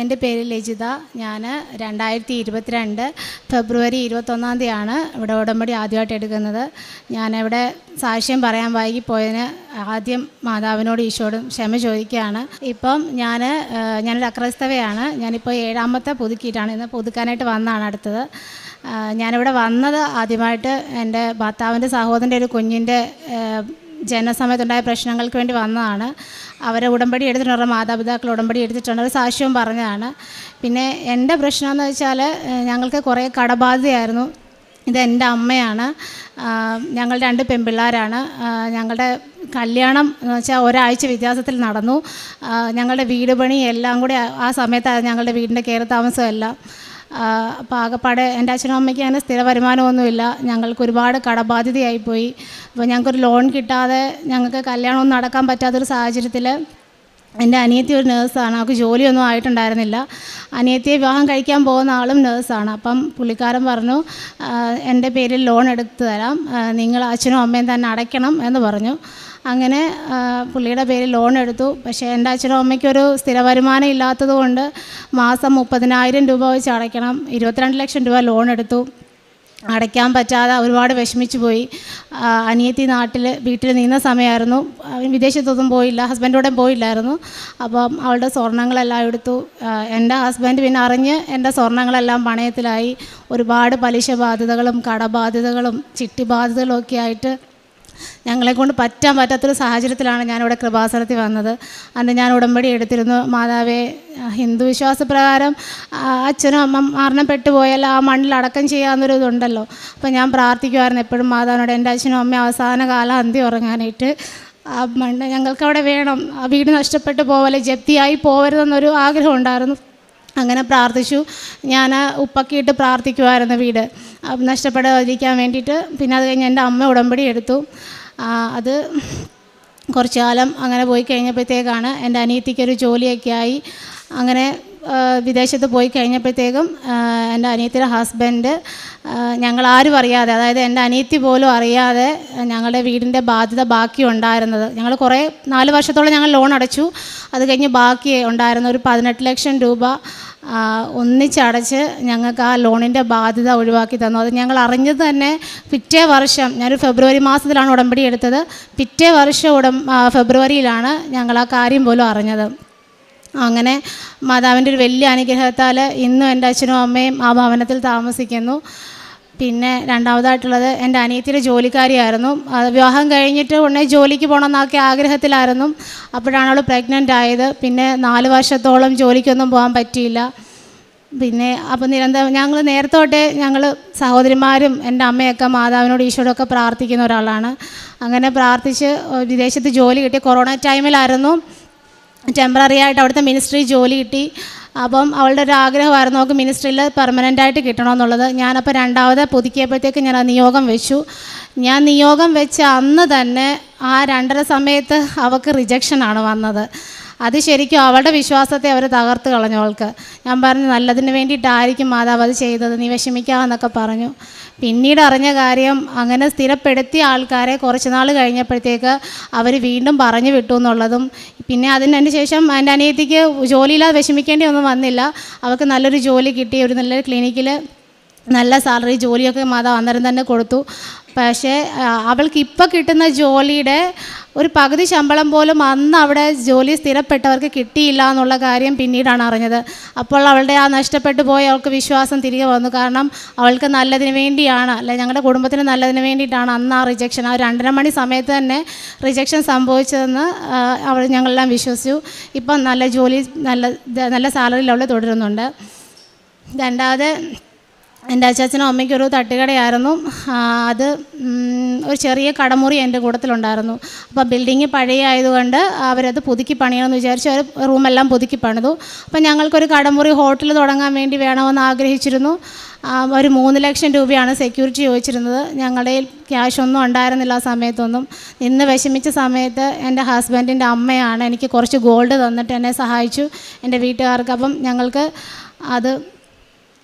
എൻ്റെ പേര് ലജിത. ഞാൻ 2022 ഫെബ്രുവരി 21 ഇവിടെ ഉടമ്പടി ആദ്യമായിട്ട് എടുക്കുന്നത്. ഞാനിവിടെ സാക്ഷ്യം പറയാൻ വൈകിപ്പോയതിന് ആദ്യം മാതാവിനോട് ഈശോടും ക്ഷമ ചോദിക്കുകയാണ്. ഇപ്പം ഞാനൊരു അക്രൈസ്തവയാണ്. ഞാനിപ്പോൾ 7ാമത്തെ പുതുക്കിയിട്ടാണ്, ഇന്ന് പുതുക്കാനായിട്ട് വന്നതാണ് അടുത്തത്. ഞാനിവിടെ വന്നത് ആദ്യമായിട്ട് എൻ്റെ ഭർത്താവിൻ്റെ സഹോദരൻ്റെ ഒരു കുഞ്ഞിൻ്റെ ജനനസമയത്തുണ്ടായ പ്രശ്നങ്ങൾക്ക് വേണ്ടി വന്നതാണ്. അവരെ ഉടമ്പടി എടുത്തിട്ടുണ്ട്, മാതാപിതാക്കൾ ഉടമ്പടി എടുത്തിട്ടുണ്ട്, ഒരു സാക്ഷ്യവും പറഞ്ഞതാണ്. പിന്നെ എൻ്റെ പ്രശ്നമെന്ന് വെച്ചാൽ ഞങ്ങൾക്ക് കുറേ കടബാധ്യതയായിരുന്നു. ഇതെൻ്റെ അമ്മയാണ്. ഞങ്ങൾ 2 പെൺപിള്ളേരാണ്. ഞങ്ങളുടെ കല്യാണം എന്ന് വെച്ചാൽ ഒരാഴ്ച വ്യത്യാസത്തിൽ നടന്നു. ഞങ്ങളുടെ വീട് പണി എല്ലാം കൂടി ആ സമയത്തായിരുന്നു, ഞങ്ങളുടെ വീടിൻ്റെ കയറി താമസമെല്ലാം. അപ്പോൾ ആകെപ്പാടെ എൻ്റെ അച്ഛനും അമ്മയ്ക്ക് അങ്ങനെ സ്ഥിര വരുമാനമൊന്നുമില്ല. ഞങ്ങൾക്ക് ഒരുപാട് കടബാധ്യതയായിപ്പോയി. അപ്പോൾ ഞങ്ങൾക്കൊരു ലോൺ കിട്ടാതെ ഞങ്ങൾക്ക് കല്യാണമൊന്നും നടക്കാൻ പറ്റാത്തൊരു സാഹചര്യത്തിൽ എൻ്റെ അനിയത്തി ഒരു നേഴ്സാണ്. അവൾക്ക് ജോലിയൊന്നും ആയിട്ടുണ്ടായിരുന്നില്ല. അനിയത്തിയെ വിവാഹം കഴിക്കാൻ പോകുന്ന ആളും നേഴ്സാണ്. അപ്പം പുള്ളിക്കാരൻ പറഞ്ഞു, എൻ്റെ പേരിൽ ലോൺ എടുത്തു തരാം, നിങ്ങൾ അച്ഛനും അമ്മയും തന്നെ അടയ്ക്കണം എന്ന് പറഞ്ഞു. അങ്ങനെ പുള്ളിയുടെ പേരിൽ ലോൺ എടുത്തു. പക്ഷേ എൻ്റെ അച്ഛനും അമ്മയ്ക്കൊരു സ്ഥിര വരുമാനം ഇല്ലാത്തത് കൊണ്ട് മാസം 30,000 രൂപ വെച്ച് അടയ്ക്കണം. 22 ലക്ഷം രൂപ ലോൺ എടുത്തു. അടയ്ക്കാൻ പറ്റാതെ ഒരുപാട് വിഷമിച്ചു പോയി. അനിയത്തി വീട്ടിൽ നിന്ന സമയമായിരുന്നു. വിദേശത്തൊന്നും പോയില്ല, ഹസ്ബൻഡോടെ പോയില്ലായിരുന്നു. അപ്പം അവളുടെ സ്വർണ്ണങ്ങളെല്ലാം എടുത്തു. എൻ്റെ ഹസ്ബൻഡ് പിന്നെ അറിഞ്ഞ് എൻ്റെ സ്വർണ്ണങ്ങളെല്ലാം പണയത്തിലായി. ഒരുപാട് പലിശ ബാധ്യതകളും കടബാധ്യതകളും ചിട്ടി ബാധ്യതകളും ഒക്കെ ആയിട്ട് ഞങ്ങളെക്കൊണ്ട് പറ്റാത്തൊരു സാഹചര്യത്തിലാണ് ഞാനിവിടെ കൃപാസനത്തിൽ വന്നത്. അന്ന് ഞാൻ ഉടമ്പടി എടുത്തിരുന്നു. മാതാവേ, ഹിന്ദു വിശ്വാസപ്രകാരം അച്ഛനും അമ്മ മരണപ്പെട്ടു പോയാൽ ആ മണ്ണിൽ അടക്കം ചെയ്യാവുന്നൊരു ഇതുണ്ടല്ലോ. അപ്പോൾ ഞാൻ പ്രാർത്ഥിക്കുമായിരുന്നു എപ്പോഴും മാതാവിനോട്, എൻ്റെ അച്ഛനും അമ്മയും അവസാന കാലം അന്തി ഉറങ്ങാനായിട്ട് ആ മണ്ണ് ഞങ്ങൾക്കവിടെ വേണം, ആ വീട് നഷ്ടപ്പെട്ടു പോവല്ലേ, ജപ്തിയായി പോകരുതെന്നൊരു ആഗ്രഹം ഉണ്ടായിരുന്നു. അങ്ങനെ പ്രാർത്ഥിച്ചു. ഞാൻ ഉപ്പൊക്കെ ഇട്ട് പ്രാർത്ഥിക്കുമായിരുന്നു വീട് നഷ്ടപ്പെടാതിരിക്കാൻ വേണ്ടിയിട്ട്. പിന്നെ അത് കഴിഞ്ഞ് എൻ്റെ അമ്മ ഉടമ്പടി എടുത്തു. അത് കുറച്ചു കാലം അങ്ങനെ പോയി കഴിഞ്ഞപ്പോഴത്തേക്കാണ് എൻ്റെ അനിയത്തിക്കൊരു ജോലിയൊക്കെ ആയി. അങ്ങനെ വിദേശത്ത് പോയി കഴിഞ്ഞപ്പോഴത്തേക്കും എൻ്റെ അനിയത്തിയുടെ ഹസ്ബൻഡ് ഞങ്ങളാരും അറിയാതെ, അതായത് എൻ്റെ അനിയത്തി പോലും അറിയാതെ ഞങ്ങളുടെ വീടിൻ്റെ ബാധ്യത ബാക്കി ഉണ്ടായിരുന്നത്, ഞങ്ങൾ 4 വർഷത്തോളം ഞങ്ങൾ ലോൺ അടച്ചു. അത് കഴിഞ്ഞ് ബാക്കി ഉണ്ടായിരുന്ന ഒരു 18 ലക്ഷം രൂപ ഒന്നിച്ചടച്ച് ഞങ്ങൾക്ക് ആ ലോണിൻ്റെ ബാധ്യത ഒഴിവാക്കി തന്നു. അത് ഞങ്ങൾ അറിഞ്ഞത് തന്നെ പിറ്റേ വർഷം, ഞാനൊരു ഫെബ്രുവരി മാസത്തിലാണ് ഉടമ്പടി എടുത്തത്. പിറ്റേ വർഷം ഫെബ്രുവരിയിലാണ് ഞങ്ങൾ ആ കാര്യം പോലും അറിഞ്ഞത്. അങ്ങനെ മാതാവിൻ്റെ ഒരു വലിയ അനുഗ്രഹത്താൽ ഇന്നും എൻ്റെ അച്ഛനും അമ്മയും ആ ഭവനത്തിൽ താമസിക്കുന്നു. പിന്നെ രണ്ടാമതായിട്ടുള്ളത് എൻ്റെ അനിയത്തിയുടെ ജോലിക്കാരിയായിരുന്നു. വിവാഹം കഴിഞ്ഞിട്ട് ഉടനെ ജോലിക്ക് പോകണമെന്നൊക്കെ ആഗ്രഹത്തിലായിരുന്നു. അപ്പോഴാണ് അവൾ പ്രഗ്നൻ്റ് ആയത്. പിന്നെ 4 വർഷത്തോളം ജോലിക്കൊന്നും പോകാൻ പറ്റിയില്ല. പിന്നെ അപ്പോൾ നിരന്തരം ഞങ്ങൾ നേരത്തെ തൊട്ടേ ഞങ്ങൾ സഹോദരിമാരും എൻ്റെ അമ്മയൊക്കെ മാതാവിനോട് ഈശോടൊക്കെ പ്രാർത്ഥിക്കുന്ന ഒരാളാണ്. അങ്ങനെ പ്രാർത്ഥിച്ച് വിദേശത്ത് ജോലി കിട്ടി. കൊറോണ ടൈമിലായിരുന്നു ടെമ്പററി ആയിട്ട് അവിടുത്തെ മിനിസ്ട്രി ജോലി കിട്ടി. അപ്പം അവളുടെ ഒരു ആഗ്രഹമായിരുന്നു അവൾക്ക് മിനിസ്ട്രിയിൽ പെർമനൻ്റായിട്ട് കിട്ടണമെന്നുള്ളത്. ഞാനപ്പോൾ 2ാമത് പുതുക്കിയപ്പോഴത്തേക്ക് ഞാൻ ആ നിയോഗം വെച്ചു. ഞാൻ നിയോഗം വെച്ച അന്ന് തന്നെ ആ 2:30 സമയത്ത് അവൾക്ക് റിജക്ഷനാണ് വന്നത്. അത് ശരിക്കും അവളുടെ വിശ്വാസത്തെ അവർ തകർത്ത് കളഞ്ഞു. അവൾക്ക് ഞാൻ പറഞ്ഞു, നല്ലതിന് വേണ്ടിയിട്ടായിരിക്കും മാതാവ് അത് ചെയ്തത്, നീ വിഷമിക്കാമെന്നൊക്കെ പറഞ്ഞു. പിന്നീട് അറിഞ്ഞ കാര്യം, അങ്ങനെ സ്ഥിരപ്പെടുത്തിയ ആൾക്കാരെ കുറച്ച് നാൾ കഴിഞ്ഞപ്പോഴത്തേക്ക് അവർ വീണ്ടും പറഞ്ഞു വിട്ടു എന്നുള്ളതും. പിന്നെ അതിന് ശേഷം എൻ്റെ അനിയത്തിക്ക് ജോലിയില്ലാതെ വിഷമിക്കേണ്ടി ഒന്നും വന്നില്ല. അവൾക്ക് നല്ലൊരു ജോലി കിട്ടി, ഒരു നല്ലൊരു ക്ലിനിക്കിൽ നല്ല സാലറി ജോലിയൊക്കെ മാതാവ് അന്നേരം തന്നെ കൊടുത്തു. പക്ഷേ അവൾക്ക് ഇപ്പോൾ കിട്ടുന്ന ജോലിയുടെ ഒരു പകുതി ശമ്പളം പോലും അന്ന് അവിടെ ജോലി സ്ഥിരപ്പെട്ടവർക്ക് കിട്ടിയില്ല എന്നുള്ള കാര്യം പിന്നീടാണ് അറിഞ്ഞത്. അപ്പോൾ അവളുടെ ആ നഷ്ടപ്പെട്ടു പോയ അവൾക്ക് വിശ്വാസം തിരികെ വന്നു. കാരണം അവൾക്ക് നല്ലതിന് വേണ്ടിയാണ്, അല്ലെ ഞങ്ങളുടെ കുടുംബത്തിന് നല്ലതിന് വേണ്ടിയിട്ടാണ് അന്ന് ആ റിജക്ഷൻ, ആ 2:30 മണി സമയത്ത് തന്നെ റിജക്ഷൻ സംഭവിച്ചതെന്ന് ഞങ്ങളെല്ലാം വിശ്വസിച്ചു. ഇപ്പം നല്ല ജോലി, നല്ല സാലറിയിൽ അവൾ തുടരുന്നുണ്ട്. രണ്ടാമത് എൻ്റെ അച്ചാച്ചനും അമ്മയ്ക്കും ഒരു തട്ടുകടയായിരുന്നു. അത് ഒരു ചെറിയ കടമുറി എൻ്റെ കൂട്ടത്തിലുണ്ടായിരുന്നു. അപ്പോൾ ബിൽഡിങ് പഴയ ആയതുകൊണ്ട് അവരത് പുതുക്കി പണിയണമെന്ന് വിചാരിച്ച് അവർ റൂമെല്ലാം പുതുക്കി പണിതു. അപ്പോൾ ഞങ്ങൾക്കൊരു കടമുറി ഹോട്ടൽ തുടങ്ങാൻ വേണ്ടി വേണമെന്ന് ആഗ്രഹിച്ചിരുന്നു. ഒരു 3 ലക്ഷം രൂപയാണ് സെക്യൂരിറ്റി ചോദിച്ചിരുന്നത്. ഞങ്ങളുടെ ക്യാഷ് ഒന്നും ഉണ്ടായിരുന്നില്ല ആ സമയത്തൊന്നും. ഇന്ന് വിഷമിച്ച സമയത്ത് എൻ്റെ ഹസ്ബൻഡിൻ്റെ അമ്മയാണ് എനിക്ക് കുറച്ച് ഗോൾഡ് തന്നിട്ട് എന്നെ സഹായിച്ചു, എൻ്റെ വീട്ടുകാർക്ക്. അപ്പം ഞങ്ങൾക്ക് അത്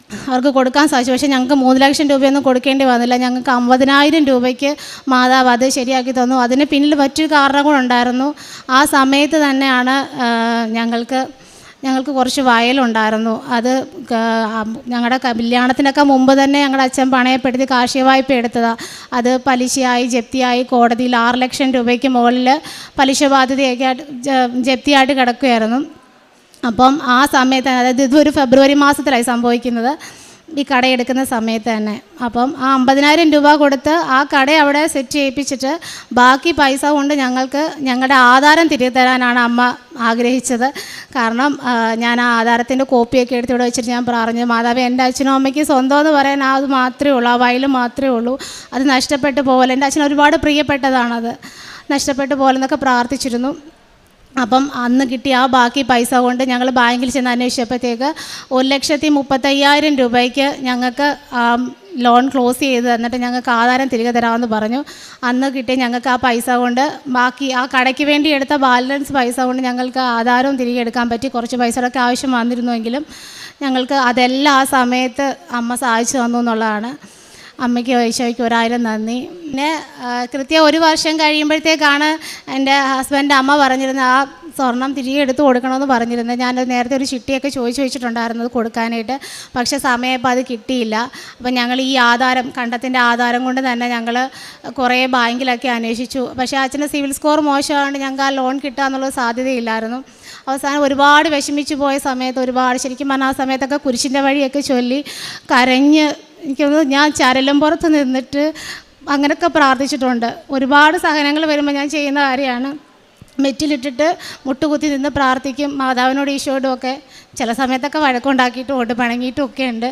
അവർക്ക് കൊടുക്കാൻ സാധിച്ചു. പക്ഷേ ഞങ്ങൾക്ക് 3 ലക്ഷം രൂപയൊന്നും കൊടുക്കേണ്ടി വന്നില്ല. ഞങ്ങൾക്ക് 50,000 രൂപയ്ക്ക് മാതാവ് അത് ശരിയാക്കി തന്നു. അതിന് പിന്നിൽ മറ്റൊരു കാരണം കൂടെ ഉണ്ടായിരുന്നു. ആ സമയത്ത് തന്നെയാണ് ഞങ്ങൾക്ക് ഞങ്ങൾക്ക് കുറച്ച് വയലുണ്ടായിരുന്നു. അത് ഞങ്ങളുടെ കല്യാണത്തിനൊക്കെ മുമ്പ് തന്നെ ഞങ്ങളുടെ അച്ഛൻ പണയപ്പെടുത്തി കാർഷിക വായ്പ എടുത്തതാണ്. അത് പലിശയായി ജപ്തിയായി കോടതിയിൽ 6 ലക്ഷം രൂപയ്ക്ക് മുകളിൽ പലിശ ബാധ്യതയൊക്കെ ആയിട്ട് ജപ്തിയായിട്ട് കിടക്കുകയായിരുന്നു. അപ്പം ആ സമയത്ത്, അതായത് ഇതൊരു ഫെബ്രുവരി മാസത്തിലായി സംഭവിക്കുന്നത്, ഈ കടയെടുക്കുന്ന സമയത്ത് തന്നെ. അപ്പം ആ 50,000 രൂപ കൊടുത്ത് ആ കട അവിടെ സെറ്റ് ചെയ്യിപ്പിച്ചിട്ട് ബാക്കി പൈസ കൊണ്ട് ഞങ്ങൾക്ക് ഞങ്ങളുടെ ആധാരം തിരികെ തരാനാണ് അമ്മ ആഗ്രഹിച്ചത്. കാരണം ഞാൻ ആ ആധാരത്തിൻ്റെ കോപ്പിയൊക്കെ എടുത്ത് ഇവിടെ വെച്ചിട്ട് ഞാൻ പറഞ്ഞു, മാതാവേ, എൻ്റെ അച്ഛനും അമ്മയ്ക്ക് സ്വന്തം എന്ന് പറയാൻ അത് മാത്രമേ ഉള്ളൂ, ആ വയൽ മാത്രമേ ഉള്ളൂ, അത് നഷ്ടപ്പെട്ടു പോലെ, എൻ്റെ അച്ഛൻ ഒരുപാട് പ്രിയപ്പെട്ടതാണത്, നഷ്ടപ്പെട്ടു പോലെന്നൊക്കെ പ്രാർത്ഥിച്ചിരുന്നു. അപ്പം അന്ന് കിട്ടിയ ആ ബാക്കി പൈസ കൊണ്ട് ഞങ്ങൾ ബാങ്കിൽ ചെന്ന് അന്വേഷിച്ചപ്പോഴത്തേക്ക് 1,35,000 രൂപയ്ക്ക് ഞങ്ങൾക്ക് ലോൺ ക്ലോസ് ചെയ്ത് തന്നിട്ട് ഞങ്ങൾക്ക് ആധാരം തിരികെ തരാമെന്ന് പറഞ്ഞു. അന്ന് കിട്ടിയ ഞങ്ങൾക്ക് ആ പൈസ കൊണ്ട് ബാക്കി ആ കടയ്ക്ക് വേണ്ടി എടുത്ത ബാലൻസ് പൈസ കൊണ്ട് ഞങ്ങൾക്ക് ആധാരവും തിരികെ എടുക്കാൻ പറ്റി. കുറച്ച് പൈസയൊക്കെ ആവശ്യം വന്നിരുന്നുവെങ്കിലും ഞങ്ങൾക്ക് അതെല്ലാം ആ സമയത്ത് അമ്മ സഹായിച്ചു തന്നു എന്നുള്ളതാണ്. അമ്മയ്ക്ക് ഈശോയ്ക്ക് 1000 നന്ദി. പിന്നെ കൃത്യം 1 വർഷം കഴിയുമ്പോഴത്തേക്കാണ് എൻ്റെ ഹസ്ബൻഡ് അമ്മ പറഞ്ഞിരുന്നത് ആ സ്വർണം തിരികെ എടുത്ത് കൊടുക്കണമെന്ന് പറഞ്ഞിരുന്നത്. ഞാൻ നേരത്തെ ഒരു ചിട്ടിയൊക്കെ ചോദിച്ചു വെച്ചിട്ടുണ്ടായിരുന്നത് കൊടുക്കാനായിട്ട്. പക്ഷേ സമയപ്പോൾ അത് കിട്ടിയില്ല. അപ്പം ഞങ്ങൾ ഈ ആധാരം, കണ്ടത്തിൻ്റെ ആധാരം കൊണ്ട് തന്നെ ഞങ്ങൾ കുറേ ബാങ്കിലൊക്കെ അന്വേഷിച്ചു. പക്ഷേ അച്ഛൻ്റെ സിവിൽ സ്കോർ മോശമായതുകൊണ്ട് ഞങ്ങൾക്ക് ആ ലോൺ കിട്ടുക എന്നുള്ളത് സാധ്യതയില്ലായിരുന്നു. അവസാനം ഒരുപാട് വിഷമിച്ച് പോയ സമയത്ത്, ഒരുപാട് ശരിക്കും പറഞ്ഞാൽ ആ സമയത്തൊക്കെ കുരിശിൻ്റെ വഴിയൊക്കെ ചൊല്ലി കരഞ്ഞ്, എനിക്കൊന്ന് ഞാൻ ചരലും പുറത്ത് നിന്നിട്ട് അങ്ങനെയൊക്കെ പ്രാർത്ഥിച്ചിട്ടുണ്ട്. ഒരുപാട് സഹനങ്ങൾ വരുമ്പോൾ ഞാൻ ചെയ്യുന്ന കാര്യമാണ്, മെറ്റിലിട്ടിട്ട് മുട്ടുകുത്തി നിന്ന് പ്രാർത്ഥിക്കും മാതാവിനോട് ഈശോയോടും ഒക്കെ. ചില സമയത്തൊക്കെ വഴക്കുണ്ടാക്കിയിട്ടും ഉണ്ട്, പിണങ്ങിയിട്ടും ഒക്കെ ഉണ്ട്.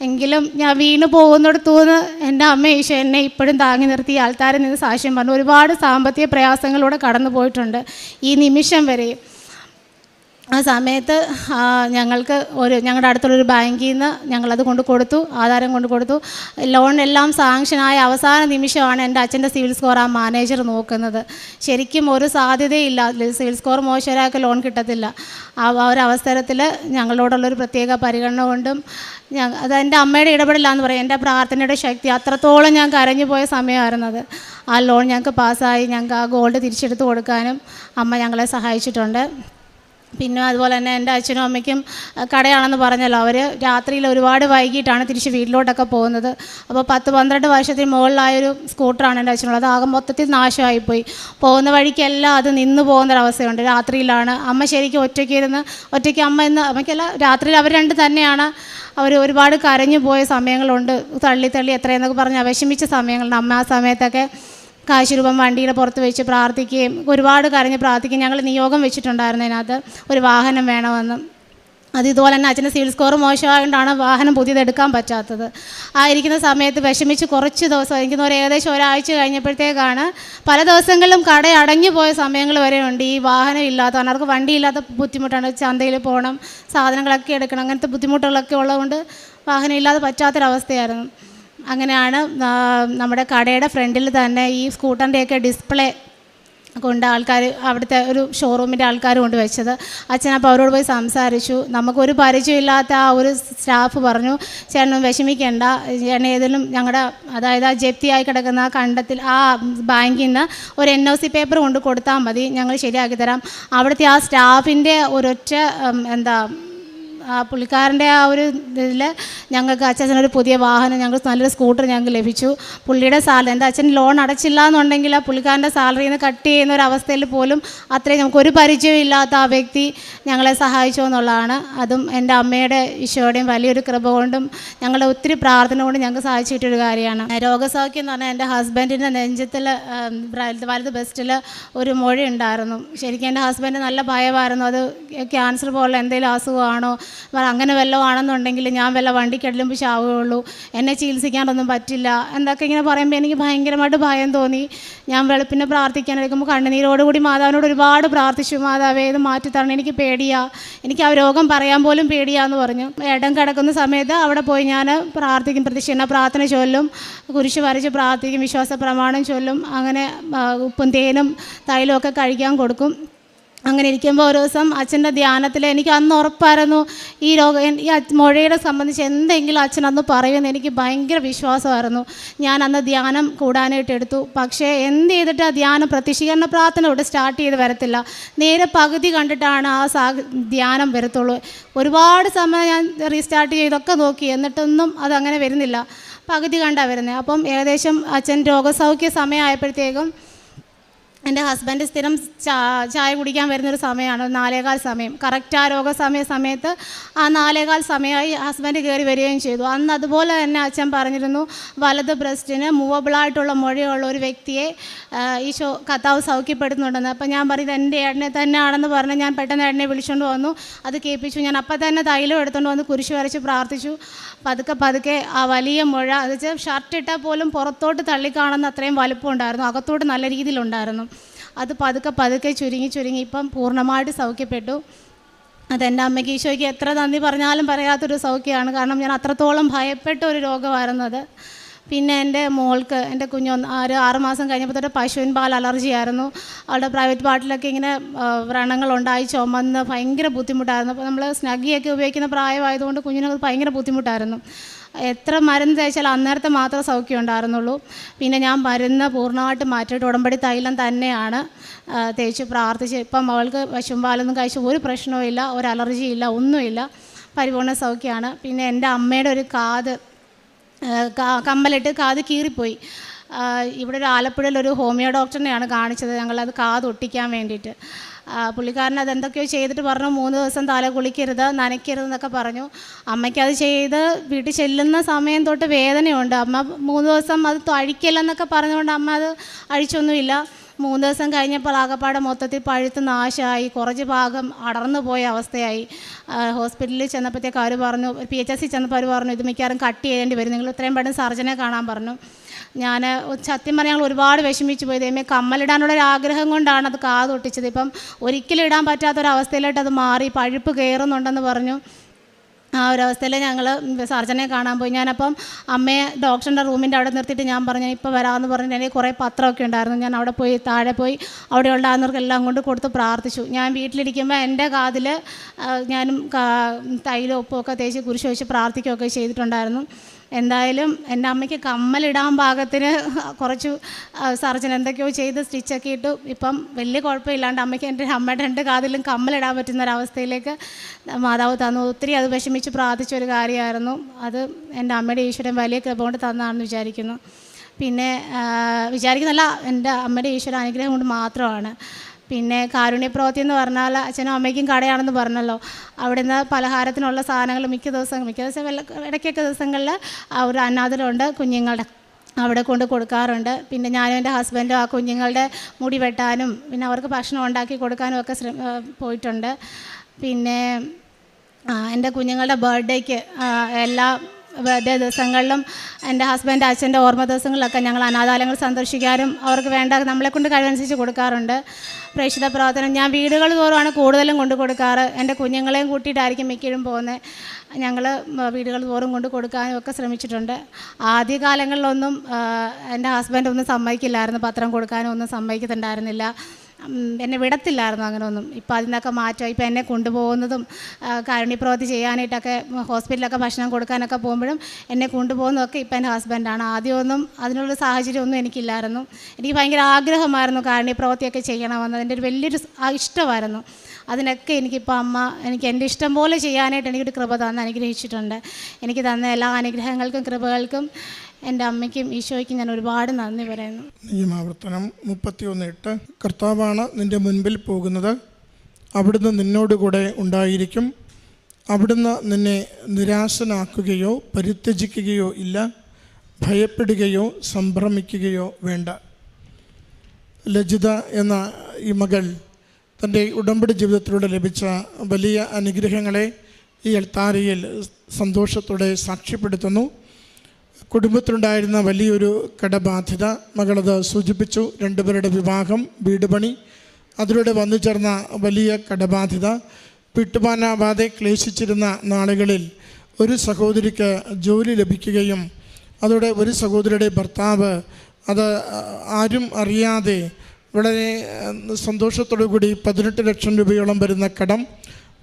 എങ്കിലും ഞാൻ വീണ് പോകുന്നിടത്തുനിന്ന് എൻ്റെ അമ്മ ഈശോ എന്നെ ഇപ്പോഴും താങ്ങി നിർത്തി ആൾക്കാരിൽ നിന്ന് സാക്ഷ്യം പറഞ്ഞു. ഒരുപാട് സാമ്പത്തിക പ്രയാസങ്ങളിലൂടെ കടന്നു പോയിട്ടുണ്ട് ഈ നിമിഷം വരെയും. ആ സമയത്ത് ഞങ്ങൾക്ക് ഞങ്ങളുടെ അടുത്തുള്ളൊരു ബാങ്കിൽ നിന്ന് ഞങ്ങളത് കൊണ്ട് കൊടുത്തു, ആധാരം കൊണ്ട് കൊടുത്തു. ലോൺ എല്ലാം സാങ്ഷനായ അവസാന നിമിഷമാണ് എൻ്റെ അച്ഛൻ്റെ സിവിൽ സ്കോർ ആ മാനേജർ നോക്കുന്നത്. ശരിക്കും ഒരു സാധ്യതയില്ല, സിവിൽ സ്കോർ മോശമായൊക്കെ ലോൺ കിട്ടത്തില്ല. ആ ഒരവസരത്തിൽ ഞങ്ങളോടുള്ളൊരു പ്രത്യേക പരിഗണന കൊണ്ടും അത് എൻ്റെ അമ്മയുടെ ഇടപെടലാന്ന് പറയും, എൻ്റെ പ്രാർത്ഥനയുടെ ശക്തി, അത്രത്തോളം ഞാൻ കരഞ്ഞു പോയ സമയമായിരുന്നത്. ആ ലോൺ ഞങ്ങൾക്ക് പാസ്സായി, ഞങ്ങൾക്ക് ആ ഗോൾഡ് തിരിച്ചെടുത്ത് കൊടുക്കാനും അമ്മ ഞങ്ങളെ സഹായിച്ചിട്ടുണ്ട്. പിന്നെ അതുപോലെ തന്നെ എൻ്റെ അച്ഛനും അമ്മയ്ക്കും കടയാണെന്ന് പറഞ്ഞല്ലോ, അവർ രാത്രിയിൽ ഒരുപാട് വൈകിട്ടാണ് തിരിച്ച് വീട്ടിലോട്ടൊക്കെ പോകുന്നത്. അപ്പോൾ 10-12 വർഷത്തിന് മുകളിലായൊരു സ്കൂട്ടറാണ് എൻ്റെ അച്ഛനുള്ളത്. ആകെ മൊത്തത്തിൽ നാശമായിപ്പോയി. പോകുന്ന വഴിക്കെല്ലാം അത് നിന്ന് പോകുന്നൊരവസ്ഥയുണ്ട്. രാത്രിയിലാണ് അമ്മ ശരിക്കും ഒറ്റയ്ക്ക് അമ്മയ്ക്കല്ല, രാത്രിയിൽ അവർ രണ്ട് തന്നെയാണ്. അവർ ഒരുപാട് കരഞ്ഞു പോയ സമയങ്ങളുണ്ട്, തള്ളി എത്രയെന്നൊക്കെ പറഞ്ഞ് വിഷമിച്ച സമയങ്ങളുണ്ട്. അമ്മ ആ സമയത്തൊക്കെ കാശ് രൂപം വണ്ടിയുടെ പുറത്ത് വെച്ച് പ്രാർത്ഥിക്കുകയും ഒരുപാട് കരഞ്ഞ് പ്രാർത്ഥിക്കുകയും ഞങ്ങൾ നിയോഗം വെച്ചിട്ടുണ്ടായിരുന്നു അതിനകത്ത് ഒരു വാഹനം വേണമെന്ന്. അത് ഇതുപോലെ തന്നെ അച്ഛൻ്റെ സിവിൽ സ്കോർ മോശമായതുകൊണ്ടാണ് വാഹനം പുതിയതെടുക്കാൻ പറ്റാത്തത്. ആയിരിക്കുന്ന സമയത്ത് വിഷമിച്ച് കുറച്ച് ദിവസം, എനിക്ക് ഏകദേശം ഒരാഴ്ച കഴിഞ്ഞപ്പോഴത്തേക്കാണ് പല ദിവസങ്ങളിലും കട അടഞ്ഞു പോയ സമയങ്ങൾ വരെ ഉണ്ട്. ഈ വാഹനം ഇല്ലാത്ത, അവർക്ക് വണ്ടിയില്ലാത്ത ബുദ്ധിമുട്ടാണ്. ചന്തയിൽ പോകണം, സാധനങ്ങളൊക്കെ എടുക്കണം, അങ്ങനത്തെ ബുദ്ധിമുട്ടുകളൊക്കെ ഉള്ളതുകൊണ്ട് വാഹനം ഇല്ലാതെ പറ്റാത്തൊരവസ്ഥയായിരുന്നു. അങ്ങനെയാണ് നമ്മുടെ കടയുടെ ഫ്രണ്ടിൽ തന്നെ ഈ സ്കൂട്ടറിൻ്റെയൊക്കെ ഡിസ്പ്ലേ കൊണ്ട് ആൾക്കാർ, അവിടുത്തെ ഒരു ഷോറൂമിൻ്റെ ആൾക്കാർ കൊണ്ട് വെച്ചത്. അച്ഛനപ്പോൾ അവരോട് പോയി സംസാരിച്ചു. നമുക്കൊരു പരിചയമില്ലാത്ത ആ ഒരു സ്റ്റാഫ് പറഞ്ഞു, ചേട്ടനും വിഷമിക്കേണ്ട, ചേട്ടൻ ഏതെങ്കിലും ഞങ്ങളുടെ, അതായത് ആ ജപ്തിയായി കിടക്കുന്ന ആ കണ്ടത്തിൽ ആ ബാങ്കിൽ നിന്ന് ഒരു NOC പേപ്പർ കൊണ്ട് കൊടുത്താൽ മതി, ഞങ്ങൾ ശരിയാക്കി തരാം. അവിടുത്തെ ആ സ്റ്റാഫിൻ്റെ ഒരൊറ്റ ആ പുള്ളിക്കാരൻ്റെ ആ ഒരു ഇതിൽ ഞങ്ങൾക്ക് അച്ഛനൊരു പുതിയ വാഹനം, ഞങ്ങൾക്ക് നല്ലൊരു സ്കൂട്ടർ ഞങ്ങൾക്ക് ലഭിച്ചു. പുള്ളിയുടെ എൻ്റെ അച്ഛൻ ലോൺ അടച്ചില്ല എന്നുണ്ടെങ്കിൽ ആ പുള്ളിക്കാരൻ്റെ സാലറിയിൽ നിന്ന് കട്ട് ചെയ്യുന്ന ഒരു അവസ്ഥയിൽ പോലും അത്രയും നമുക്കൊരു പരിചയം ഇല്ലാത്ത ആ വ്യക്തി ഞങ്ങളെ സഹായിച്ചു എന്നുള്ളതാണ്. അതും എൻ്റെ അമ്മയുടെ ഈശോയുടെയും വലിയൊരു കൃപ കൊണ്ടും ഞങ്ങളുടെ ഒത്തിരി പ്രാർത്ഥന കൊണ്ടും ഞങ്ങൾക്ക് സാധിച്ചു കിട്ടിയൊരു കാര്യമാണ്. രോഗസൗഖ്യം എന്ന് പറഞ്ഞാൽ എൻ്റെ ഹസ്ബൻഡിൻ്റെ നെഞ്ചത്തിൽ വലത് ബെസ്റ്റിൽ ഒരു മൊഴ ഉണ്ടായിരുന്നു. ശരിക്കും എൻ്റെ ഹസ്ബൻഡ് നല്ല ഭയമായിരുന്നു, അത് ക്യാൻസർ പോലുള്ള എന്തെങ്കിലും അസുഖമാണോ, അങ്ങനെ വല്ലതും ആണെന്നുണ്ടെങ്കിൽ ഞാൻ വല്ല വണ്ടിക്കടലും ചാവുകയുള്ളൂ, എന്നെ ചികിത്സിക്കാനൊന്നും പറ്റില്ല എന്നൊക്കെ ഇങ്ങനെ പറയുമ്പോൾ എനിക്ക് ഭയങ്കരമായിട്ട് ഭയം തോന്നി. ഞാൻ വെളുപ്പിനെ പ്രാർത്ഥിക്കാനെടുക്കുമ്പോൾ കണ്ണുനീരോടുകൂടി മാതാവിനോട് ഒരുപാട് പ്രാർത്ഥിച്ചു, മാതാവേ ഇത് മാറ്റിത്തരണം, എനിക്ക് പേടിയാ, എനിക്ക് ആ രോഗം പറയാൻ പോലും പേടിയാന്ന് പറഞ്ഞു. ഇടം കിടക്കുന്ന സമയത്ത് അവിടെ പോയി ഞാൻ പ്രാർത്ഥിക്കും, പ്രദക്ഷിണ പ്രാർത്ഥന ചൊല്ലും, കുരിശ് വരച്ച് പ്രാർത്ഥിക്കും, വിശ്വാസ പ്രമാണം ചൊല്ലും, അങ്ങനെ ഉപ്പും തേനും തൈലവും ഒക്കെ കഴിക്കാൻ കൊടുക്കും. അങ്ങനെ ഇരിക്കുമ്പോൾ ഒരു ദിവസം അച്ഛൻ്റെ ധ്യാനത്തിൽ എനിക്ക് അന്ന് ഉറപ്പായിരുന്നു ഈ മുഴയുടെ സംബന്ധിച്ച് എന്തെങ്കിലും അച്ഛൻ അന്ന് പറയുമെന്ന് എനിക്ക് ഭയങ്കര വിശ്വാസമായിരുന്നു. ഞാൻ അന്ന് ധ്യാനം കൂടാനായിട്ട് എടുത്തു. പക്ഷേ എന്ത് ചെയ്തിട്ട് ആ ധ്യാനം പ്രത്യക്ഷീകരണ പ്രാർത്ഥന ഇവിടെ സ്റ്റാർട്ട് ചെയ്ത് വരത്തില്ല. നേരെ പകുതി കണ്ടിട്ടാണ് ധ്യാനം വരത്തുള്ളൂ. ഒരുപാട് സമയം ഞാൻ റീസ്റ്റാർട്ട് ചെയ്തൊക്കെ നോക്കി, എന്നിട്ടൊന്നും അതങ്ങനെ വരുന്നില്ല. പകുതി കണ്ടാണ് വരുന്നത്. അപ്പം ഏകദേശം അച്ഛൻ രോഗസൗഖ്യ സമയമായപ്പോഴത്തേക്കും എൻ്റെ ഹസ്ബൻഡ് സ്ഥിരം ചായ കുടിക്കാൻ വരുന്നൊരു സമയമാണ്, 4:15 സമയം. കറക്റ്റ് ആ സമയത്ത് ആ 4:15 സമയമായി ഹസ്ബൻഡ് കയറി വരികയും ചെയ്തു. അന്ന് അതുപോലെ തന്നെ അച്ഛൻ പറഞ്ഞിരുന്നു, വലത് ബ്രസ്റ്റിന് മൂവബിളായിട്ടുള്ള മുഴയുള്ള ഒരു വ്യക്തിയെ കർത്താവ് സൗഖ്യപ്പെടുത്തുന്നുണ്ടെന്ന്. അപ്പം ഞാൻ പറയുന്നത് എൻ്റെ ഏട്ടനെ തന്നെ ആണെന്ന് പറഞ്ഞ് ഞാൻ പെട്ടെന്ന് ഏട്ടനെ വിളിച്ചുകൊണ്ട് വന്നു. അത് കേൾപ്പിച്ചു. ഞാൻ അപ്പം തന്നെ തൈലം എടുത്തുകൊണ്ട് വന്ന് കുരിശ് വരച്ച് പ്രാർത്ഥിച്ചു. പതുക്കെ ആ വലിയ മുഴ, അത് വെച്ചാൽ ഷർട്ട് ഇട്ടാൽ പോലും പുറത്തോട്ട് തള്ളിക്കാണുന്ന അത്രയും വലുപ്പം ഉണ്ടായിരുന്നു, അകത്തോട്ട് നല്ല രീതിയിലുണ്ടായിരുന്നു. അത് പതുക്കെ ചുരുങ്ങി ഇപ്പം പൂർണ്ണമായിട്ട് സൗഖ്യപ്പെട്ടു. അതെൻ്റെ അമ്മയ്ക്ക് ഈശോയ്ക്ക് എത്ര നന്ദി പറഞ്ഞാലും പറയാത്തൊരു സൗഖ്യമാണ്. കാരണം ഞാൻ അത്രത്തോളം ഭയപ്പെട്ട ഒരു രോഗമായിരുന്നത്. പിന്നെ എൻ്റെ മോൾക്ക്, എൻ്റെ കുഞ്ഞ് ഒരു 6 മാസം കഴിഞ്ഞപ്പോൾ തൊട്ട് പശുവിൻ പാൽ അലർജി ആയിരുന്നു. അവളുടെ പ്രൈവറ്റ് പാർട്ടിലൊക്കെ ഇങ്ങനെ വ്രണങ്ങളുണ്ടായി, ചുമന്ന് ഭയങ്കര ബുദ്ധിമുട്ടായിരുന്നു. അപ്പോൾ നമ്മൾ സ്നഗ്ഗിയൊക്കെ ഉപയോഗിക്കുന്ന പ്രായമായതുകൊണ്ട് കുഞ്ഞിനത് ഭയങ്കര ബുദ്ധിമുട്ടായിരുന്നു. എത്ര മരുന്ന് തേച്ചാൽ അന്നേരത്തെ മാത്രമേ സൗഖ്യം ഉണ്ടായിരുന്നുള്ളൂ. പിന്നെ ഞാൻ മരുന്ന് പൂർണ്ണമായിട്ട് മാറ്റിയിട്ട് ഉടമ്പടി തൈലം തന്നെയാണ് തേച്ച് പ്രാർത്ഥിച്ച്. ഇപ്പം അവൾക്ക് പശുമ്പാലൊന്നും കഴിച്ച് ഒരു പ്രശ്നവും ഇല്ല, ഒരു അലർജിയില്ല, ഒന്നുമില്ല, പരിപൂർണ്ണ സൗഖ്യമാണ്. പിന്നെ എൻ്റെ അമ്മയുടെ ഒരു കമ്മലിട്ട് കാത് കീറിപ്പോയി. ഇവിടെ ഒരു ആലപ്പുഴയിൽ ഒരു ഹോമിയോ ഡോക്ടറിനെയാണ് കാണിച്ചത് ഞങ്ങളത് കാത് ഒട്ടിക്കാൻ വേണ്ടിയിട്ട്. പുള്ളിക്കാരൻ അതെന്തൊക്കെയോ ചെയ്തിട്ട് പറഞ്ഞു 3 ദിവസം തല കുളിക്കരുത്, നനയ്ക്കരുതെന്നൊക്കെ പറഞ്ഞു. അമ്മയ്ക്കത് ചെയ്ത് വീട്ടിൽ ചെല്ലുന്ന സമയം തൊട്ട് വേദനയുണ്ട്. അമ്മ 3 ദിവസം അത് അഴിക്കില്ലെന്നൊക്കെ പറഞ്ഞുകൊണ്ട് അമ്മ അത് അഴിച്ചൊന്നുമില്ല. 3 ദിവസം കഴിഞ്ഞപ്പോൾ ആകപ്പാടെ മൊത്തത്തിൽ പഴുത്ത് നാശമായി, കുറച്ച് ഭാഗം അടർന്നു പോയ അവസ്ഥയായി. ഹോസ്പിറ്റലിൽ ചെന്നപ്പോഴത്തേക്ക് അവർ പറഞ്ഞു, PHC ചെന്നപ്പോൾ അവർ പറഞ്ഞു, ഇത് മിക്കവാറും കട്ട് ചെയ്യേണ്ടി വരും, നിങ്ങൾ ഇത്രയും പെട്ടെന്ന് സർജനെ കാണാൻ പറഞ്ഞു. ഞാൻ സത്യം പറഞ്ഞാൽ ഞങ്ങൾ ഒരുപാട് വിഷമിച്ച് പോയി. ദൈവമേ, കമ്മലിടാനുള്ളൊരു ആഗ്രഹം കൊണ്ടാണ് അത് കാതൊട്ടിച്ചത്. ഇപ്പം ഒരിക്കലും ഇടാൻ പറ്റാത്തൊരവസ്ഥയിലോട്ട് അത് മാറി, പഴുപ്പ് കയറുന്നുണ്ടെന്ന് പറഞ്ഞു. ആ ഒരവസ്ഥയിൽ ഞങ്ങൾ സർജനെ കാണാൻ പോയി. ഞാനപ്പം അമ്മയെ ഡോക്ടറിൻ്റെ റൂമിൻ്റെ അവിടെ നിർത്തിയിട്ട് ഞാൻ പറഞ്ഞു, ഇപ്പോൾ വരാമെന്ന് പറഞ്ഞിട്ട് എനിക്ക് കുറേ പത്രമൊക്കെ ഉണ്ടായിരുന്നു. ഞാൻ അവിടെ പോയി താഴെ പോയി അവിടെ ഉണ്ടാകുന്നവർക്കെല്ലാം കൊണ്ട് കൊടുത്ത് പ്രാർത്ഥിച്ചു. ഞാൻ വീട്ടിലിരിക്കുമ്പോൾ എൻ്റെ കാതിൽ ഞാനും തൈലും ഉപ്പുമൊക്കെ തേച്ച് കുരിശ് വെച്ച് പ്രാർത്ഥിക്കുകയൊക്കെ ചെയ്തിട്ടുണ്ടായിരുന്നു. എന്തായാലും എൻ്റെ അമ്മയ്ക്ക് കമ്മലിടാൻ പാകത്തിന് കുറച്ച് സർജൻ എന്തൊക്കെയോ ചെയ്ത് സ്റ്റിച്ചൊക്കെ ഇട്ടു. ഇപ്പം വലിയ കുഴപ്പമില്ലാണ്ട് അമ്മയ്ക്ക് എൻ്റെ അമ്മയുടെ 2 കാതിലും കമ്മലിടാൻ പറ്റുന്നൊരവസ്ഥയിലേക്ക് മാതാവ് തന്നു. ഒത്തിരി അത് വിഷമിച്ച് പ്രാർത്ഥിച്ചൊരു കാര്യമായിരുന്നു. അത് എൻ്റെ അമ്മയുടെ ഈശ്വരൻ വലിയ കൃപ കൊണ്ട് തന്നാണെന്ന് വിചാരിക്കുന്നു. പിന്നെ വിചാരിക്കുന്നല്ല, എൻ്റെ അമ്മയുടെ ഈശ്വര അനുഗ്രഹം കൊണ്ട് മാത്രമാണ്. പിന്നെ കാരുണ്യപ്രവൃത്തി എന്ന് പറഞ്ഞാൽ അച്ഛനും അമ്മയ്ക്കും കടയാണെന്ന് പറഞ്ഞല്ലോ. അവിടുന്ന് പലഹാരത്തിനുള്ള സാധനങ്ങൾ മിക്ക ദിവസം ഇടയ്ക്കൊക്കെ ദിവസങ്ങളിൽ ഒരു അനാഥരുണ്ട് കുഞ്ഞുങ്ങളുടെ, അവിടെ കൊണ്ട് കൊടുക്കാറുണ്ട്. പിന്നെ ഞാനും എൻ്റെ ഹസ്ബൻഡും ആ കുഞ്ഞുങ്ങളുടെ മുടി വെട്ടാനും പിന്നെ അവർക്ക് ഭക്ഷണം ഉണ്ടാക്കി കൊടുക്കാനും ഒക്കെ പോയിട്ടുണ്ട്. പിന്നെ എൻ്റെ കുഞ്ഞുങ്ങളുടെ ബർത്ത്ഡേക്ക് എല്ലാ ബർത്ത്ഡേ ദിവസങ്ങളിലും എൻ്റെ ഹസ്ബൻഡ് അച്ഛൻ്റെ ഓർമ്മ ദിവസങ്ങളിലൊക്കെ ഞങ്ങൾ അനാഥാലയങ്ങൾ സന്ദർശിക്കാനും അവർക്ക് വേണ്ട നമ്മളെക്കൊണ്ട് കഴിവനുസരിച്ച് കൊടുക്കാറുണ്ട്. പ്രേക്ഷിത പ്രവർത്തനം ഞാൻ വീടുകൾ തോറുമാണ് കൂടുതലും കൊണ്ട് കൊടുക്കാറ്. എൻ്റെ കുഞ്ഞുങ്ങളെയും കൂട്ടിയിട്ടായിരിക്കും മിക്കഴും പോകുന്നത്. ഞങ്ങൾ വീടുകൾ തോറും കൊണ്ട് കൊടുക്കാനും ഒക്കെ ശ്രമിച്ചിട്ടുണ്ട്. ആദ്യകാലങ്ങളിലൊന്നും എൻ്റെ ഹസ്ബൻഡ് ഒന്നും സമ്മതിക്കില്ലായിരുന്നു, പത്രം കൊടുക്കാനും ഒന്നും സമ്മതിക്കുന്നുണ്ടായിരുന്നില്ല, എന്നെ വിടത്തില്ലായിരുന്നു അങ്ങനെ ഒന്നും. ഇപ്പോൾ അതിൽ നിന്നൊക്കെ മാറ്റം. ഇപ്പോൾ എന്നെ കൊണ്ടുപോകുന്നതും കാരുണ്യപ്രവൃത്തി ചെയ്യാനായിട്ടൊക്കെ ഹോസ്പിറ്റലിലൊക്കെ ഭക്ഷണം കൊടുക്കാനൊക്കെ പോകുമ്പോഴും എന്നെ കൊണ്ടുപോകുന്നതൊക്കെ ഇപ്പോൾ എൻ്റെ ഹസ്ബൻഡാണ്. ആദ്യമൊന്നും അതിനുള്ള സാഹചര്യമൊന്നും എനിക്കില്ലായിരുന്നു. എനിക്ക് ഭയങ്കര ആഗ്രഹമായിരുന്നു കാരുണ്യപ്രവൃത്തിയൊക്കെ ചെയ്യണമെന്ന്, എൻ്റെ ഒരു വലിയൊരു ഇഷ്ടമായിരുന്നു. അതിനൊക്കെ എനിക്കിപ്പോൾ അമ്മ എനിക്ക് എൻ്റെ ഇഷ്ടം പോലെ ചെയ്യാനായിട്ട് എനിക്കൊരു കൃപ തന്ന് അനുഗ്രഹിച്ചിട്ടുണ്ട്. എനിക്ക് തന്ന എല്ലാ അനുഗ്രഹങ്ങൾക്കും കൃപകൾക്കും എൻ്റെ അമ്മയ്ക്കും ഈശോയ്ക്കും ഞാൻ ഒരുപാട് നന്ദി പറയുന്നു. നിയമാവർത്തനം 31:8 കർത്താവാണ് നിൻ്റെ മുൻപിൽ പോകുന്നത്, അവിടുന്ന് നിന്നോടുകൂടെ ഉണ്ടായിരിക്കും, അവിടുന്ന് നിന്നെ നിരാശനാക്കുകയോ പരിത്യജിക്കുകയോ ഇല്ല, ഭയപ്പെടുകയോ സംഭ്രമിക്കുകയോ വേണ്ട. ലജിത എന്ന ഈ മകൾ തൻ്റെ ഉടമ്പടി ജീവിതത്തിലൂടെ ലഭിച്ച വലിയ അനുഗ്രഹങ്ങളെ ഈ എൽത്താരയിൽ സന്തോഷത്തോടെ സാക്ഷ്യപ്പെടുത്തുന്നു. കുടുംബത്തിലുണ്ടായിരുന്ന വലിയൊരു കടബാധ്യത മകളത് സൂചിപ്പിച്ചു. 2 പേരുടെ വിവാഹം, വീട് പണി, അതിലൂടെ വന്നു ചേർന്ന വലിയ കടബാധ്യത, വിട്ടുപോകാനാവാതെ ക്ലേശിച്ചിരുന്ന നാളുകളിൽ ഒരു സഹോദരിക്ക് ജോലി ലഭിക്കുകയും അതോടെ ഒരു സഹോദരിയുടെ ഭർത്താവ് അത് ആരും അറിയാതെ വളരെ സന്തോഷത്തോടു കൂടി 18 ലക്ഷം രൂപയോളം വരുന്ന കടം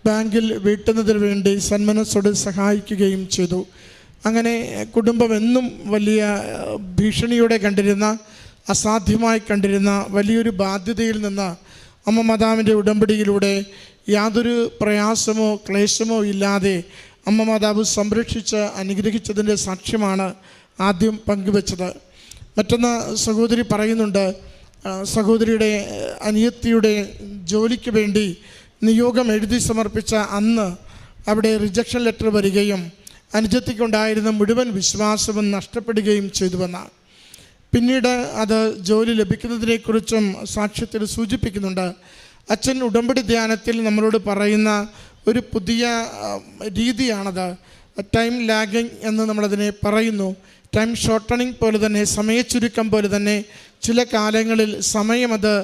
ബാങ്കിൽ വീട്ടുന്നതിന് വേണ്ടി സന്മനസ്സോട് സഹായിക്കുകയും ചെയ്തു. അങ്ങനെ കുടുംബം എന്നും വലിയ ഭീഷണിയോടെ കണ്ടിരുന്ന, അസാധ്യമായി കണ്ടിരുന്ന വലിയൊരു ബാധ്യതയിൽ നിന്ന് അമ്മ മാതാവിൻ്റെ ഉടമ്പടിയിലൂടെ യാതൊരു പ്രയാസമോ ക്ലേശമോ ഇല്ലാതെ അമ്മ മാതാവ് സംരക്ഷിച്ച് അനുഗ്രഹിച്ചതിൻ്റെ സാക്ഷ്യമാണ് ആദ്യം പങ്കുവച്ചത്. മറ്റൊന്ന് സഹോദരി പറയുന്നുണ്ട്, സഹോദരിയുടെ അനിയത്തിയുടെ ജോലിക്ക് വേണ്ടി നിയോഗം എഴുതി സമർപ്പിച്ച അന്ന് അവിടെ റിജക്ഷൻ ലെറ്റർ വരികയും അനുജത്തിക്കുണ്ടായിരുന്ന മുഴുവൻ വിശ്വാസവും നഷ്ടപ്പെടുകയും ചെയ്തുവെന്ന്. പിന്നീട് അത് ജോലി ലഭിക്കുന്നതിനെക്കുറിച്ചും സാക്ഷ്യത്തിൽ സൂചിപ്പിക്കുന്നുണ്ട്. അച്ഛൻ ഉടമ്പടി ധ്യാനത്തിൽ നമ്മളോട് പറയുന്ന ഒരു പുതിയ രീതിയാണത്. ടൈം ലാഗിങ് എന്ന് നമ്മളതിനെ പറയുന്നു. ടൈം ഷോർട്ടണിങ് പോലെ തന്നെ, സമയച്ചുരുക്കം പോലെ തന്നെ ചില കാലങ്ങളിൽ സമയമത്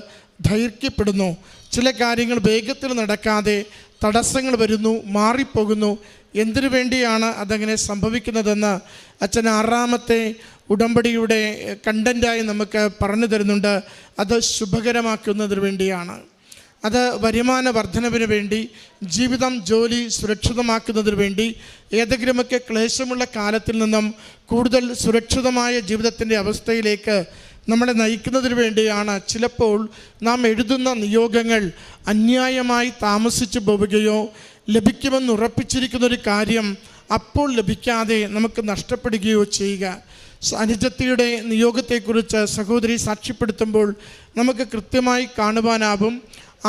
ദൈർഘ്യപ്പെടുന്നു. ചില കാര്യങ്ങൾ വേഗത്തിൽ നടക്കാതെ തടസ്സങ്ങൾ വരുന്നു, മാറിപ്പോകുന്നു. എന്തിനു വേണ്ടിയാണ് അതങ്ങനെ സംഭവിക്കുന്നതെന്ന് അച്ഛൻ 6ാമത്തെ ഉടമ്പടിയുടെ കണ്ടൻ്റായി നമുക്ക് പറഞ്ഞു തരുന്നുണ്ട്. അത് ശുഭകരമാക്കുന്നതിന് വേണ്ടിയാണ്. അത് വരുമാന വർധനവിന് വേണ്ടി, ജീവിതം ജോലി സുരക്ഷിതമാക്കുന്നതിന് വേണ്ടി, ഏതെങ്കിലുമൊക്കെ ക്ലേശമുള്ള കാലത്തിൽ നിന്നും കൂടുതൽ സുരക്ഷിതമായ ജീവിതത്തിൻ്റെ അവസ്ഥയിലേക്ക് നമ്മളെ നയിക്കുന്നതിന് വേണ്ടിയാണ് ചിലപ്പോൾ നാം എഴുതുന്ന നിയോഗങ്ങൾ അന്യായമായി താമസിച്ചു പോവുകയോ ലഭിക്കുമെന്ന് ഉറപ്പിച്ചിരിക്കുന്നൊരു കാര്യം അപ്പോൾ ലഭിക്കാതെ നമുക്ക് നഷ്ടപ്പെടുകയോ ചെയ്യുക. അനുജത്തിയുടെ നിയോഗത്തെക്കുറിച്ച് സഹോദരി സാക്ഷ്യപ്പെടുത്തുമ്പോൾ നമുക്ക് കൃത്യമായി കാണുവാനാവും.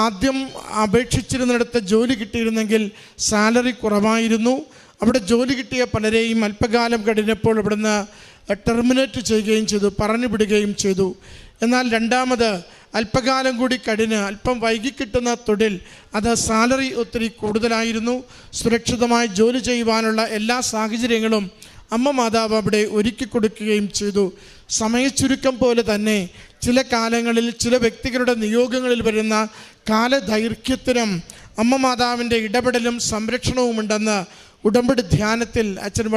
ആദ്യം അപേക്ഷിച്ചിരുന്നിടത്ത് ജോലി കിട്ടിയിരുന്നെങ്കിൽ സാലറി കുറവായിരുന്നു. അവിടെ ജോലി കിട്ടിയ പലരെയും അല്പകാലം കഴിഞ്ഞപ്പോൾ ഇവിടുന്ന് ടെർമിനേറ്റ് ചെയ്യുകയും ചെയ്തു, പറഞ്ഞു വിടുകയും ചെയ്തു. എന്നാൽ രണ്ടാമത് അല്പകാലം കൂടി കഴിഞ്ഞ് അല്പം വൈകി കിട്ടുന്ന തൊഴിൽ, അത് സാലറി ഒത്തിരി കൂടുതലായിരുന്നു. സുരക്ഷിതമായി ജോലി ചെയ്യുവാനുള്ള എല്ലാ സാഹചര്യങ്ങളും അമ്മ മാതാവ് അവിടെ ഒരുക്കി കൊടുക്കുകയും ചെയ്തു. സമയച്ചുരുക്കം പോലെ തന്നെ ചില കാലങ്ങളിൽ ചില വ്യക്തികളുടെ നിയോഗങ്ങളിൽ വരുന്ന കാലദൈർഘ്യത്തിനും അമ്മ മാതാവിൻ്റെ ഇടപെടലും സംരക്ഷണവുമുണ്ടെന്ന് ഉടമ്പടി ധ്യാനത്തിൽ അച്ഛൻ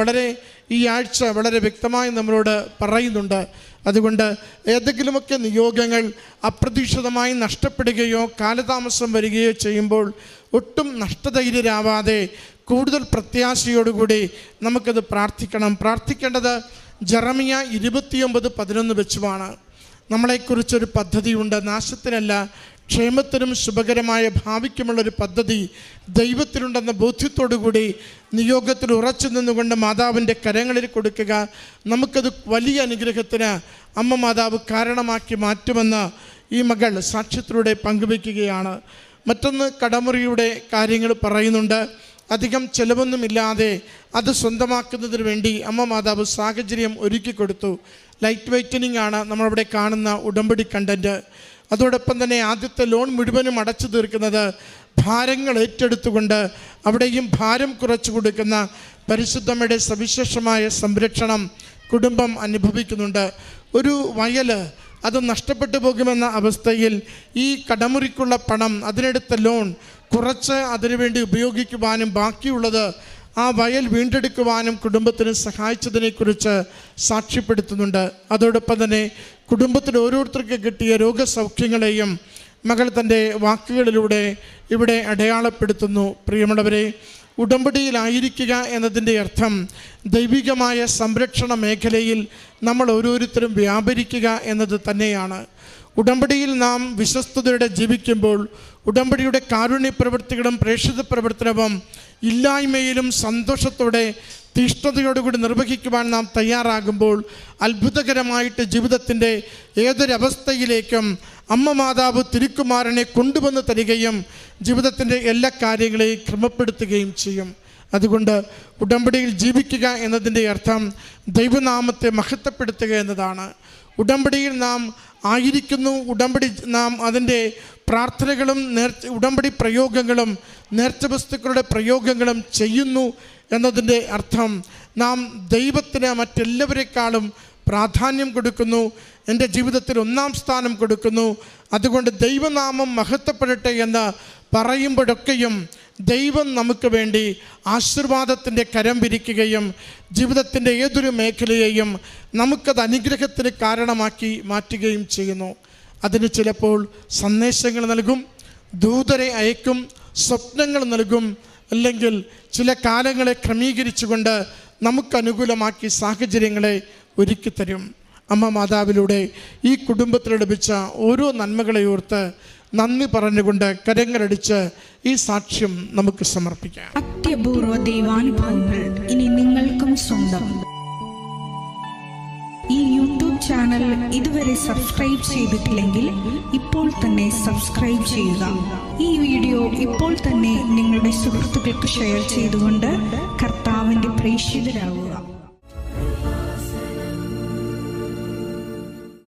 ഈ ആഴ്ച വളരെ വ്യക്തമായി നമ്മളോട് പറയുന്നുണ്ട്. അതുകൊണ്ട് ഏതെങ്കിലുമൊക്കെ നിയോഗങ്ങൾ അപ്രതീക്ഷിതമായി നഷ്ടപ്പെടുകയോ കാലതാമസം വരികയോ ചെയ്യുമ്പോൾ ഒട്ടും നഷ്ടധൈര്യരാവാതെ കൂടുതൽ പ്രത്യാശയോടുകൂടി നമുക്കത് പ്രാർത്ഥിക്കേണ്ടത് ജെറമിയ 29:11 വെച്ചുമാണ്. നമ്മളെക്കുറിച്ചൊരു പദ്ധതിയുണ്ട്, നാശത്തിനല്ല ക്ഷേമത്തിനും ശുഭകരമായ ഭാവിക്കുമുള്ളൊരു പദ്ധതി ദൈവത്തിലുണ്ടെന്ന ബോധ്യത്തോടുകൂടി നിയോഗത്തിൽ ഉറച്ചു നിന്നുകൊണ്ട് മാതാവിൻ്റെ കരങ്ങളിൽ കൊടുക്കുക. നമുക്കത് വലിയ അനുഗ്രഹത്തിന് അമ്മ മാതാവ് കാരണമാക്കി മാറ്റുമെന്ന് ഈ മകൾ സാക്ഷ്യത്തിലൂടെ പങ്കുവയ്ക്കുകയാണ്. മറ്റൊന്ന് കടമുറിയുടെ കാര്യങ്ങൾ പറയുന്നുണ്ട്. അധികം ചിലവൊന്നുമില്ലാതെ അത് സ്വന്തമാക്കുന്നതിന് വേണ്ടി അമ്മ മാതാവ് സാഹചര്യം ഒരുക്കി കൊടുത്തു. ലൈറ്റ് വെയ്റ്റനിങ് ആണ് നമ്മളവിടെ കാണുന്ന ഉടമ്പടി കണ്ടൻറ്റ്. അതോടൊപ്പം തന്നെ ആദ്യത്തെ ലോൺ മുഴുവനും അടച്ചു തീർക്കുന്നത് ഭാരങ്ങൾ ഏറ്റെടുത്തുകൊണ്ട് അവിടെയും ഭാരം കുറച്ചു കൊടുക്കുന്ന പരിശുദ്ധമ്മയുടെ സവിശേഷമായ സംരക്ഷണം കുടുംബം അനുഭവിക്കുന്നുണ്ട്. ഒരു വയൽ അത് നഷ്ടപ്പെട്ടു പോകുമെന്ന അവസ്ഥയിൽ ഈ കടമുറിക്കുള്ള പണം, അതിനെടുത്ത ലോൺ കുറച്ച് അതിനുവേണ്ടി ഉപയോഗിക്കുവാനും ബാക്കിയുള്ളത് ആ വയൽ വീണ്ടെടുക്കുവാനും കുടുംബത്തിന് സഹായിച്ചതിനെക്കുറിച്ച് സാക്ഷ്യപ്പെടുത്തുന്നുണ്ട്. അതോടൊപ്പം തന്നെ കുടുംബത്തിൽ ഓരോരുത്തർക്ക് കിട്ടിയ രോഗസൗഖ്യങ്ങളെയും മകൾ തൻ്റെ വാക്കുകളിലൂടെ ഇവിടെ അടയാളപ്പെടുത്തുന്നു. പ്രിയമുള്ളവരെ, ഉടമ്പടിയിലായിരിക്കുക എന്നതിൻ്റെ അർത്ഥം ദൈവികമായ സംരക്ഷണ മേഖലയിൽ നമ്മൾ ഓരോരുത്തരും വ്യാപരിക്കുക എന്നത് തന്നെയാണ്. ഉടമ്പടിയിൽ നാം വിശ്വസ്തയോടെ ജീവിക്കുമ്പോൾ ഉടമ്പടിയുടെ കാരുണ്യ പ്രവൃത്തികളും പ്രേക്ഷിത പ്രവർത്തനവും ഇല്ലായ്മയിലും സന്തോഷത്തോടെ തീഷ്ണതയോടുകൂടി നിർവഹിക്കുവാൻ നാം തയ്യാറാകുമ്പോൾ അത്ഭുതകരമായിട്ട് ജീവിതത്തിൻ്റെ ഏതൊരവസ്ഥയിലേക്കും അമ്മ മാതാവ് തിരുക്കുമാരനെ കൊണ്ടുവന്ന് തരികയും ജീവിതത്തിൻ്റെ എല്ലാ കാര്യങ്ങളെയും ക്രമപ്പെടുത്തുകയും ചെയ്യും. അതുകൊണ്ട് ഉടമ്പടിയിൽ ജീവിക്കുക എന്നതിൻ്റെ അർത്ഥം ദൈവനാമത്തെ മഹത്വപ്പെടുത്തുക എന്നതാണ്. ഉടമ്പടിയിൽ നാം ആയിരിക്കുന്നു, ഉടമ്പടി നാം അതിൻ്റെ പ്രാർത്ഥനകളും ഉടമ്പടി പ്രയോഗങ്ങളും നേർച്ച വസ്തുക്കളുടെ പ്രയോഗങ്ങളും ചെയ്യുന്നു എന്നതിൻ്റെ അർത്ഥം നാം ദൈവത്തിന് മറ്റെല്ലാവരെക്കാളും പ്രാധാന്യം കൊടുക്കുന്നു, എൻ്റെ ജീവിതത്തിൽ 1-ാം സ്ഥാനം കൊടുക്കുന്നു. അതുകൊണ്ട് ദൈവനാമം മഹത്വപ്പെടട്ടെ എന്ന് പറയുമ്പോഴൊക്കെയും ദൈവം നമുക്ക് വേണ്ടി ആശീർവാദത്തിൻ്റെ കരം വിരിക്കുകയും ജീവിതത്തിൻ്റെ ഏതൊരു മേഖലയെയും നമുക്കത് അനുഗ്രഹത്തിന് കാരണമാക്കി മാറ്റുകയും ചെയ്യുന്നു. അതിന് ചിലപ്പോൾ സന്ദേശങ്ങൾ നൽകും, ദൂതരെ അയക്കും, സ്വപ്നങ്ങൾ നൽകും, അല്ലെങ്കിൽ ചില കാലങ്ങളെ ക്രമീകരിച്ചുകൊണ്ട് നമുക്കനുകൂലമാക്കി സാഹചര്യങ്ങളെ ഒരുക്കിത്തരും. അമ്മ മാതാവിലൂടെ ഈ കുടുംബത്തിൽ ലഭിച്ച ഓരോ നന്മകളെ ഓർത്ത് നന്ദി പറഞ്ഞുകൊണ്ട് കരങ്ങളടിച്ച് ഈ സാക്ഷ്യം നമുക്ക് സമർപ്പിക്കാം. അത്യപൂർവ ദൈവാനുഭവങ്ങൾ ഇനി നിങ്ങൾക്കും സ്വന്തം. ഈ യൂട്യൂബ് ചാനൽ ഇതുവരെ സബ്സ്ക്രൈബ് ചെയ്തിട്ടില്ലെങ്കിൽ ഇപ്പോൾ തന്നെ സബ്സ്ക്രൈബ് ചെയ്യുക. ഈ വീഡിയോ ഇപ്പോൾ തന്നെ നിങ്ങളുടെ സുഹൃത്തുക്കൾക്ക് ഷെയർ ചെയ്തുകൊണ്ട് കർത്താവിന്റെ പ്രേക്ഷിതരാകുക.